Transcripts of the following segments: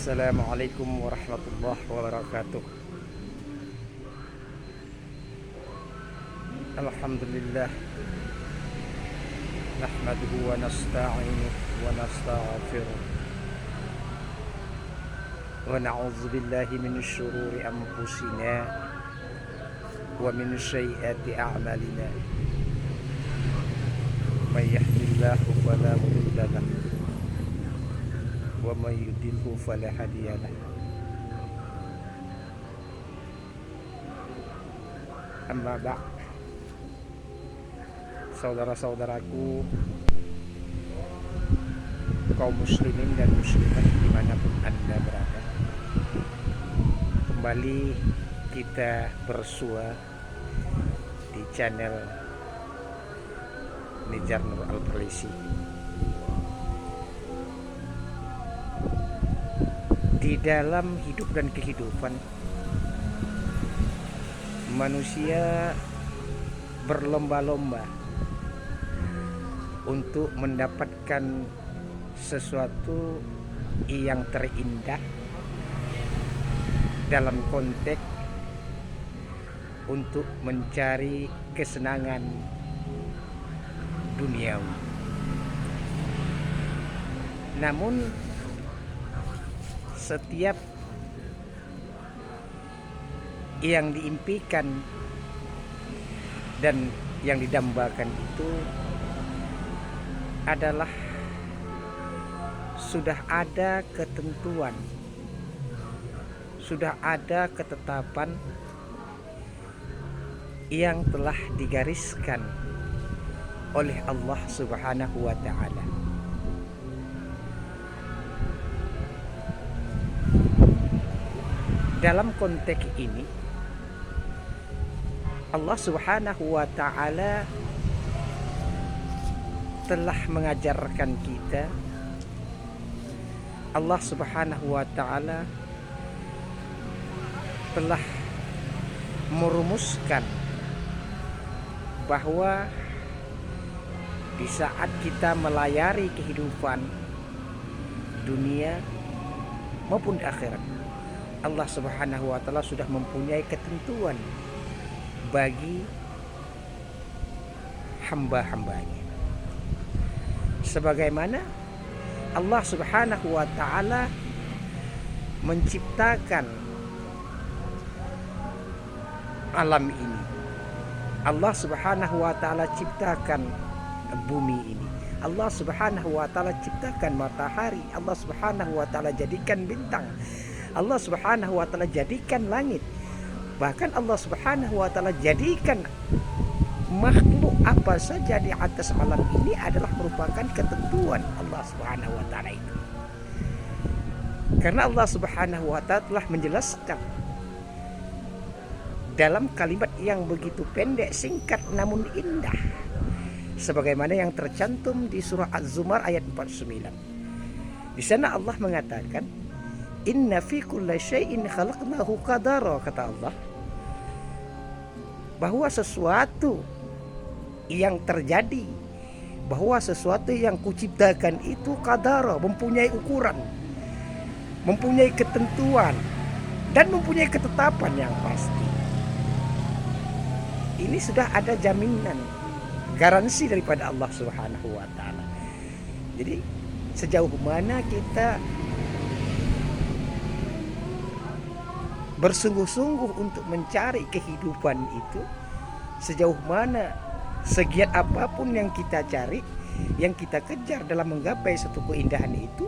Assalamualaikum warahmatullahi wabarakatuh. Alhamdulillah, nahmaduhu wa nasta'inuhu wa nastaghfiruh wa na'udzu billahi min syururi anfusina wa min sayyiati a'malina. May yahdihillahu fala mudilla lahu wa may yudlilhu fala hadiya lahu. Amma ba'd. Saudara-saudaraku, kaum muslimin dan muslimat dimanapun Anda berada, kembali kita bersua di channel Nijar Nur Al-Perlisi. Di dalam hidup dan kehidupan, manusia berlomba-lomba untuk mendapatkan sesuatu yang terindah dalam konteks untuk mencari kesenangan duniawi. Namun setiap yang diimpikan dan yang didambakan itu adalah sudah ada ketentuan, sudah ada ketetapan yang telah digariskan oleh Allah Subhanahu wa ta'ala. Dalam konteks ini, Allah Subhanahu wa ta'ala telah mengajarkan kita, Allah Subhanahu wa ta'ala telah merumuskan bahwa di saat kita melayari kehidupan dunia maupun di akhirat, Allah Subhanahu wa ta'ala sudah mempunyai ketentuan bagi hamba-hambanya. Sebagaimana Allah Subhanahu wa ta'ala menciptakan alam ini, Allah Subhanahu wa ta'ala ciptakan bumi ini, Allah Subhanahu wa ta'ala ciptakan matahari, Allah Subhanahu wa ta'ala jadikan bintang, Allah Subhanahu wa ta'ala jadikan langit, bahkan Allah Subhanahu wa ta'ala jadikan makhluk apa saja di atas alam ini adalah merupakan ketentuan Allah Subhanahu wa ta'ala itu. Karena Allah Subhanahu wa ta'ala telah menjelaskan dalam kalimat yang begitu pendek, singkat namun indah, sebagaimana yang tercantum di surah Az-Zumar ayat 49. Di sana Allah mengatakan, "Inna fi kulli syai'in khalaqnahu qadara," kata Allah, bahwa sesuatu yang terjadi, bahwa sesuatu yang kuciptakan itu qadara, mempunyai ukuran, mempunyai ketentuan, dan mempunyai ketetapan yang pasti. Ini sudah ada jaminan, garansi daripada Allah Subhanahu wa ta'ala. Jadi sejauh mana kita bersungguh-sungguh untuk mencari kehidupan itu, sejauh mana, segiat apapun yang kita cari, yang kita kejar dalam menggapai satu keindahan itu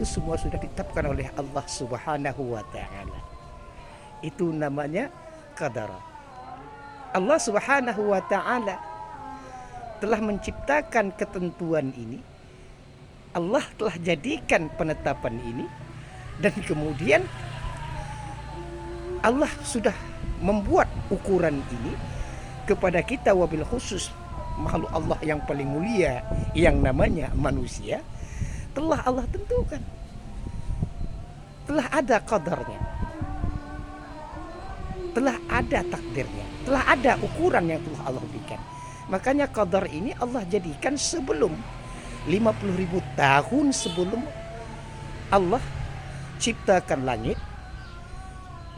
semua sudah ditetapkan oleh Allah Subhanahu wa ta'ala. Itu namanya qadara. Allah Subhanahu wa ta'ala telah menciptakan ketentuan ini, Allah telah jadikan penetapan ini, dan kemudian Allah sudah membuat ukuran ini kepada kita, wabil khusus makhluk Allah yang paling mulia yang namanya manusia, telah Allah tentukan, telah ada qadarnya, telah ada takdirnya, telah ada ukuran yang telah Allah berikan. Makanya qadar ini Allah jadikan sebelum 50.000 tahun sebelum Allah ciptakan langit,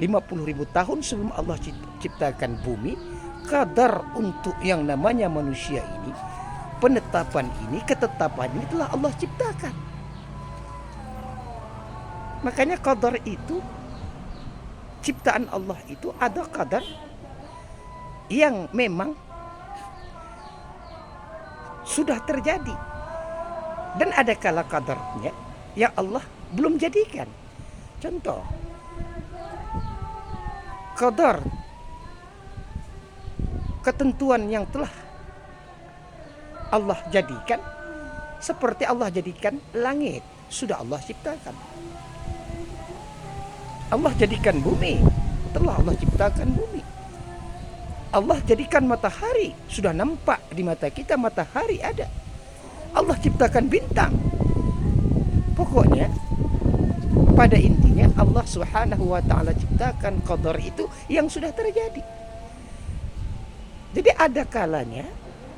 50.000 tahun sebelum Allah ciptakan bumi, kadar untuk yang namanya manusia ini, penetapan ini, ketetapan ini telah Allah ciptakan. Makanya kadar itu, ciptaan Allah itu ada kadar yang memang sudah terjadi, dan ada kala kadarnya yang Allah belum jadikan. Contoh, kadar ketentuan yang telah Allah jadikan, seperti Allah jadikan langit, sudah Allah ciptakan. Allah jadikan bumi, telah Allah ciptakan bumi. Allah jadikan matahari, sudah nampak di mata kita matahari ada. Allah ciptakan bintang. Pokoknya pada intinya Allah Subhanahu wa taala ciptakan qadar itu yang sudah terjadi. Jadi ada kalanya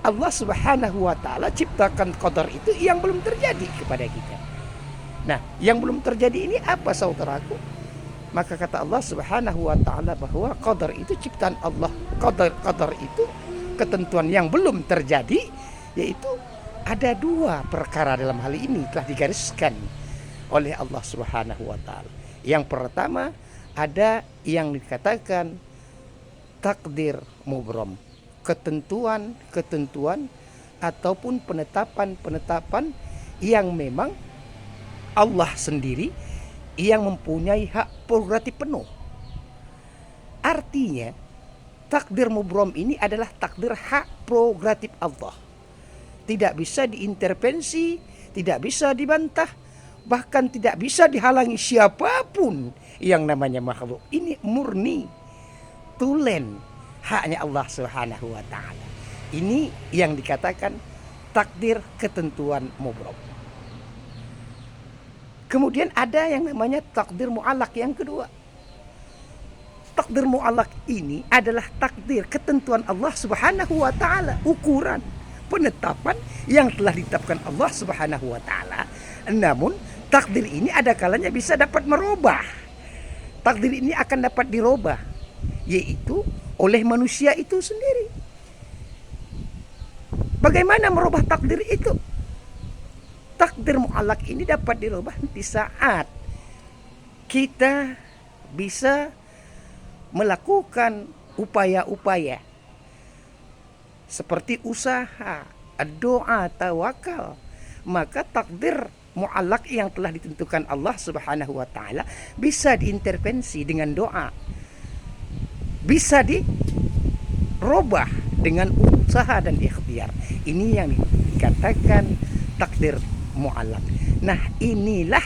Allah Subhanahu wa taala ciptakan qadar itu yang belum terjadi kepada kita. Nah, yang belum terjadi ini apa, saudaraku? Maka kata Allah Subhanahu wa taala bahwa qadar itu ciptaan Allah. Qadar itu ketentuan yang belum terjadi, yaitu ada dua perkara dalam hal ini telah digariskan oleh Allah Subhanahu wa taala. Yang pertama, ada yang dikatakan takdir mubram, ketentuan ataupun penetapan yang memang Allah sendiri yang mempunyai hak prerogatif penuh. Artinya takdir mubram ini adalah takdir hak prerogatif Allah. Tidak bisa diintervensi, tidak bisa dibantah, bahkan tidak bisa dihalangi siapapun yang namanya makhluk. Ini murni tulen haknya Allah Subhanahu wa taala. Ini yang dikatakan takdir ketentuan mubram. Kemudian ada yang namanya takdir mu'allaq yang kedua. Takdir mu'allaq ini adalah takdir ketentuan Allah Subhanahu wa taala, ukuran penetapan yang telah ditetapkan Allah Subhanahu wa taala. Namun takdir ini ada kalanya bisa dapat merubah. Takdir ini akan dapat dirubah, yaitu oleh manusia itu sendiri. Bagaimana merubah takdir itu? Takdir mu'allaq ini dapat dirubah di saat kita bisa melakukan upaya-upaya seperti usaha, doa, tawakal. Maka takdir mu'allaq yang telah ditentukan Allah Subhanahu wa taala bisa diintervensi dengan doa, bisa dirubah dengan usaha dan ikhtiar. Ini yang dikatakan takdir mu'allaq. Nah, inilah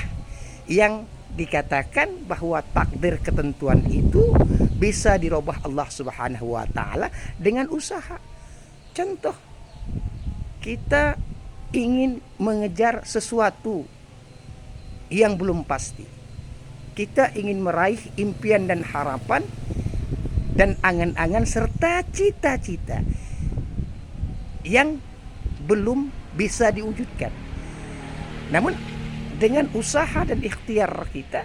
yang dikatakan bahwa takdir ketentuan itu bisa dirubah Allah Subhanahu wa taala dengan usaha. Contoh, kita ingin mengejar sesuatu yang belum pasti. Kita ingin meraih impian dan harapan dan angan-angan serta cita-cita yang belum bisa diwujudkan. Namun dengan usaha dan ikhtiar kita,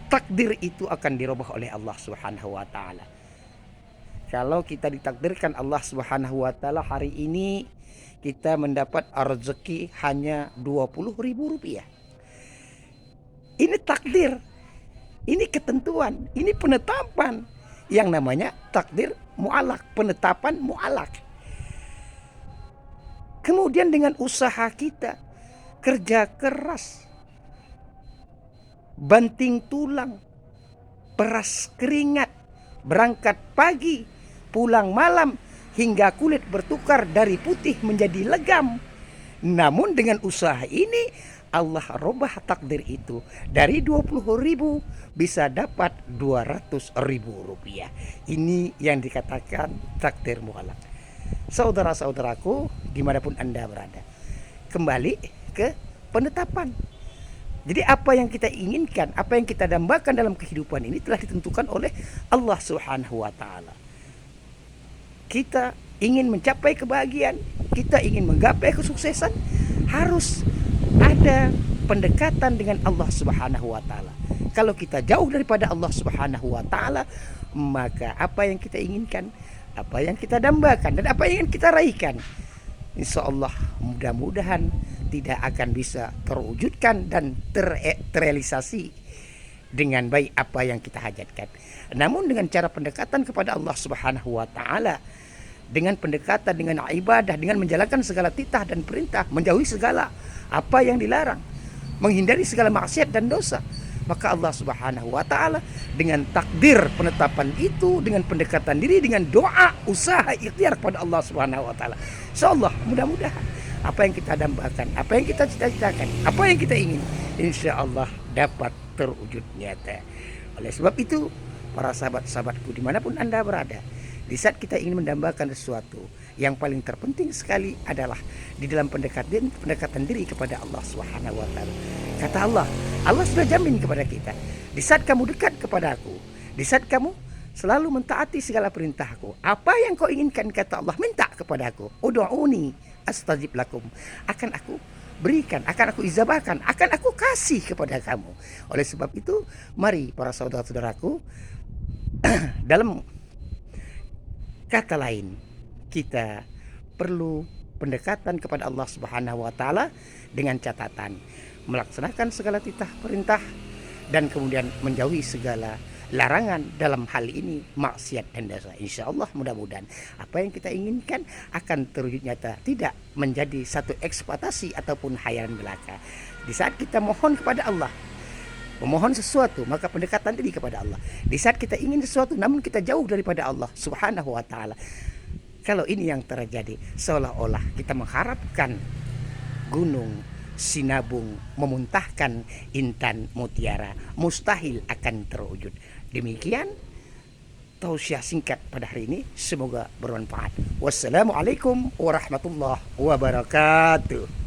takdir itu akan dirubah oleh Allah Subhanahu wa taala. Kalau kita ditakdirkan Allah Subhanahu wa taala hari ini kita mendapat rezeki hanya Rp20.000. Ini takdir. Ini ketentuan, ini penetapan yang namanya takdir mu'allaq, penetapan mu'allaq. Kemudian dengan usaha kita, kerja keras, banting tulang, peras keringat, berangkat pagi, pulang malam, hingga kulit bertukar dari putih menjadi legam. Namun dengan usaha ini Allah rubah takdir itu dari 20.000 bisa dapat Rp200.000. Ini yang dikatakan takdir mu'allaq. Saudara-saudaraku dimanapun Anda berada, kembali ke penetapan. Jadi apa yang kita inginkan, apa yang kita dambakan dalam kehidupan ini telah ditentukan oleh Allah Subhanahu wa taala. Kita ingin mencapai kebahagiaan, kita ingin menggapai kesuksesan, harus ada pendekatan dengan Allah Subhanahu wa taala. Kalau kita jauh daripada Allah Subhanahu wa taala, maka apa yang kita inginkan, apa yang kita dambakan, dan apa yang ingin kita raihkan, insya Allah mudah-mudahan tidak akan bisa terwujudkan dan terrealisasi dengan baik apa yang kita hajatkan. Namun dengan cara pendekatan kepada Allah Subhanahu wa taala, dengan pendekatan dengan ibadah, dengan menjalankan segala titah dan perintah, menjauhi segala apa yang dilarang, menghindari segala maksiat dan dosa, maka Allah Subhanahu wa taala dengan takdir penetapan itu, dengan pendekatan diri, dengan doa, usaha, ikhtiar kepada Allah Subhanahu wa taala, insyaallah mudah-mudahan apa yang kita dambakan, apa yang kita cita-citakan, apa yang kita ingin, insyaallah dapat terwujud nyata. Oleh sebab itu, para sahabat-sahabatku dimanapun Anda berada, di saat kita ingin mendambakan sesuatu, yang paling terpenting sekali adalah di dalam pendekatan diri kepada Allah Subhanahu wa taala. Kata Allah, Allah sudah jamin kepada kita, di saat kamu dekat kepada aku, di saat kamu selalu mentaati segala perintahku, apa yang kau inginkan, kata Allah, minta kepada aku. Ud'uni astajib lakum, akan aku berikan, akan aku ijabahkan, akan aku kasih kepada kamu. Oleh sebab itu, mari para saudara-saudaraku, dalam kata lain, kita perlu pendekatan kepada Allah Subhanahu wa taala dengan catatan melaksanakan segala titah perintah dan kemudian menjauhi segala larangan, dalam hal ini maksiat dan dosa. Insyaallah mudah-mudahan apa yang kita inginkan akan terwujud nyata, tidak menjadi satu ekspektasi ataupun hayalan belaka. Di saat kita mohon kepada Allah, memohon sesuatu, maka pendekatan diri kepada Allah. Di saat kita ingin sesuatu namun kita jauh daripada Allah Subhanahu wa taala, kalau ini yang terjadi, seolah-olah kita mengharapkan gunung sinabung memuntahkan intan mutiara, mustahil akan terwujud. Demikian tausiah singkat pada hari ini, semoga bermanfaat. Wassalamualaikum warahmatullahi wabarakatuh.